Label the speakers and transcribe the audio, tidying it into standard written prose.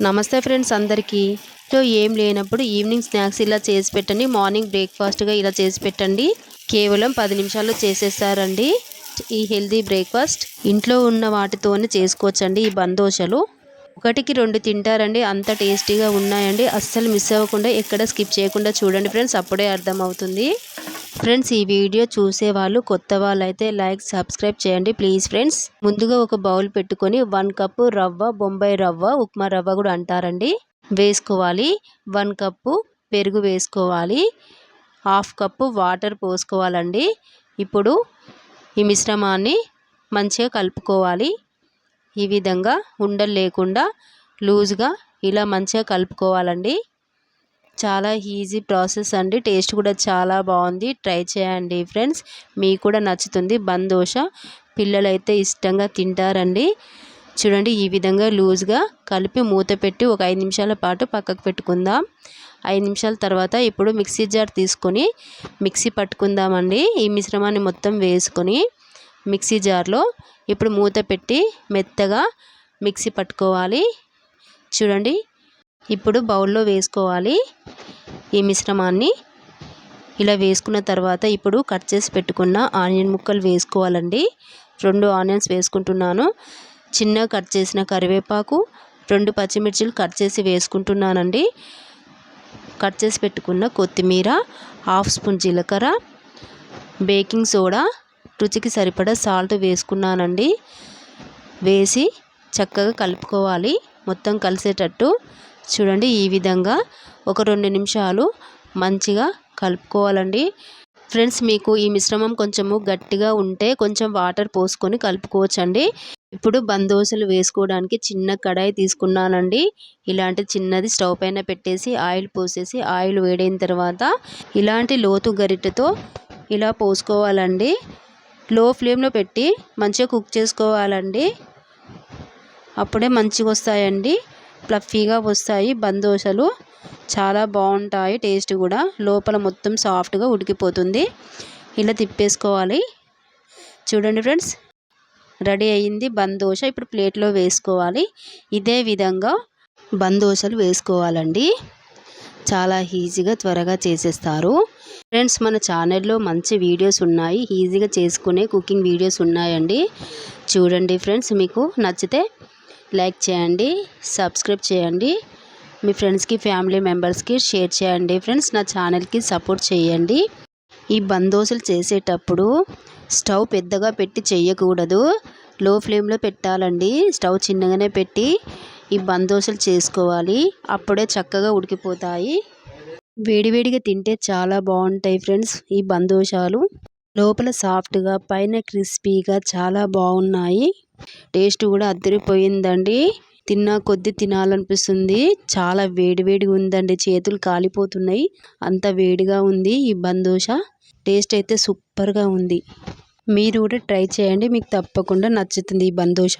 Speaker 1: నమస్తే ఫ్రెండ్స్ అందరికీ. ఏం లేనప్పుడు ఈవినింగ్ స్నాక్స్ ఇలా చేసి పెట్టండి. మార్నింగ్ బ్రేక్ఫాస్ట్గా ఇలా చేసి పెట్టండి. కేవలం 10 నిమిషాల్లో చేసేస్తారండి ఈ హెల్దీ బ్రేక్ఫాస్ట్. ఇంట్లో ఉన్న వాటితోనే చేసుకోవచ్చండి ఈ బందోశలు. 1కి 2 తింటారండి, అంత టేస్టీగా ఉన్నాయండి. అస్సలు మిస్ అవ్వకుండా ఎక్కడ స్కిప్ చేయకుండా చూడండి ఫ్రెండ్స్, అప్పుడే అర్థమవుతుంది. ఫ్రెండ్స్, ఈ వీడియో చూసే వాళ్ళు కొత్త వాళ్ళైతే లైక్ సబ్స్క్రైబ్ చేయండి ప్లీజ్ ఫ్రెండ్స్. ముందుగా ఒక బౌల్ పెట్టుకొని 1 కప్పు రవ్వ, బొంబాయి రవ్వ, ఉప్మా రవ్వ కూడా అంటారండి, వేసుకోవాలి. 1 కప్పు పెరుగు వేసుకోవాలి. 1/2 కప్పు వాటర్ పోసుకోవాలండి. ఇప్పుడు ఈ మిశ్రమాన్ని మంచిగా కలుపుకోవాలి. ఈ విధంగా ఉండలు లేకుండా లూజ్గా ఇలా మంచిగా కలుపుకోవాలండి. చాలా ఈజీ ప్రాసెస్ అండి. టేస్ట్ కూడా చాలా బాగుంది. ట్రై చేయండి ఫ్రెండ్స్, మీకు కూడా నచ్చుతుంది. బందోశ పిల్లలైతే ఇష్టంగా తింటారండి. చూడండి, ఈ విధంగా లూజ్గా కలిపి మూత పెట్టి ఒక 5 నిమిషాల పాటు పక్కకు పెట్టుకుందాం. 5 నిమిషాల తర్వాత ఇప్పుడు మిక్సీ జార్ తీసుకొని మిక్సీ పట్టుకుందామండి. ఈ మిశ్రమాన్ని మొత్తం వేసుకొని మిక్సీ జార్లో ఇప్పుడు మూత పెట్టి మెత్తగా మిక్సీ పట్టుకోవాలి. చూడండి, ఇప్పుడు బౌల్లో వేసుకోవాలి. ఈ మిశ్రమాన్ని ఇలా వేసుకున్న తర్వాత ఇప్పుడు కట్ చేసి పెట్టుకున్న ఆనియన్ ముక్కలు వేసుకోవాలండి. 2 ఆనియన్స్ వేసుకుంటున్నాను. చిన్నగా కట్ చేసిన కరివేపాకు, 2 పచ్చిమిర్చిలు కట్ చేసి వేసుకుంటున్నానండి. కట్ చేసి పెట్టుకున్న కొత్తిమీర, 1/2 స్పూన్ జీలకర్ర, బేకింగ్ సోడా, రుచికి సరిపడా సాల్ట్ వేసుకున్నానండి. వేసి చక్కగా కలుపుకోవాలి మొత్తం కలిసేటట్టు. చూడండి, ఈ విధంగా ఒక 2 నిమిషాలు మంచిగా కలుపుకోవాలండి. ఫ్రెండ్స్, మీకు ఈ మిశ్రమం కొంచెము గట్టిగా ఉంటే కొంచెం వాటర్ పోసుకొని కలుపుకోవచ్చండి. ఇప్పుడు బందోశలు వేసుకోవడానికి చిన్న కడాయి తీసుకున్నానండి. ఇలాంటి చిన్నది స్టవ్ పైన పెట్టేసి ఆయిల్ పోసేసి ఆయిల్ వేడైన తర్వాత ఇలాంటి లోతు గరిటెతో ఇలా పోసుకోవాలండి. లో ఫ్లేమ్లో పెట్టి మంచిగా కుక్ చేసుకోవాలండి. అప్పుడే మంచిగా వస్తాయండి, ఫ్లఫీగా వస్తాయి బందోశలు. చాలా బాగుంటాయి, టేస్ట్ కూడా లోపల మొత్తం సాఫ్ట్గా ఉడికిపోతుంది. ఇలా తిప్పేసుకోవాలి. చూడండి ఫ్రెండ్స్, రెడీ అయ్యింది బందోశ. ఇప్పుడు ప్లేట్లో వేసుకోవాలి. ఇదే విధంగా బందోశలు వేసుకోవాలండి. చాలా ఈజీగా త్వరగా చేసేస్తారు. ఫ్రెండ్స్, మన ఛానల్లో మంచి వీడియోస్ ఉన్నాయి, ఈజీగా చేసుకునే కుకింగ్ వీడియోస్ ఉన్నాయండి. చూడండి ఫ్రెండ్స్, మీకు నచ్చితే లైక్ చేయండి, సబ్స్క్రైబ్ చేయండి, మీ ఫ్రెండ్స్కి ఫ్యామిలీ మెంబర్స్కి షేర్ చేయండి. ఫ్రెండ్స్, నా ఛానల్కి సపోర్ట్ చేయండి. ఈ బందోశలు చేసేటప్పుడు స్టవ్ పెద్దగా పెట్టి చేయకూడదు, లో ఫ్లేమ్లో పెట్టాలండి. స్టవ్ చిన్నగానే పెట్టి ఈ బందోశలు చేసుకోవాలి, అప్పుడే చక్కగా ఉడికిపోతాయి. వేడివేడిగా తింటే చాలా బాగుంటాయి ఫ్రెండ్స్ ఈ బందోశలు. లోపల సాఫ్ట్గా, పైన క్రిస్పీగా చాలా బాగున్నాయి. టేస్ట్ కూడా అదిరిపోయిందండి. తిన్నా కొద్దీ తినాలనిపిస్తుంది. చాలా వేడివేడిగా ఉందండి, చేతులు కాలిపోతున్నాయి, అంత వేడిగా ఉంది ఈ బందోశ. టేస్ట్ అయితే సూపర్గా ఉంది. మీరు కూడా ట్రై చేయండి, మీకు తప్పకుండా నచ్చుతుంది ఈ బందోశ.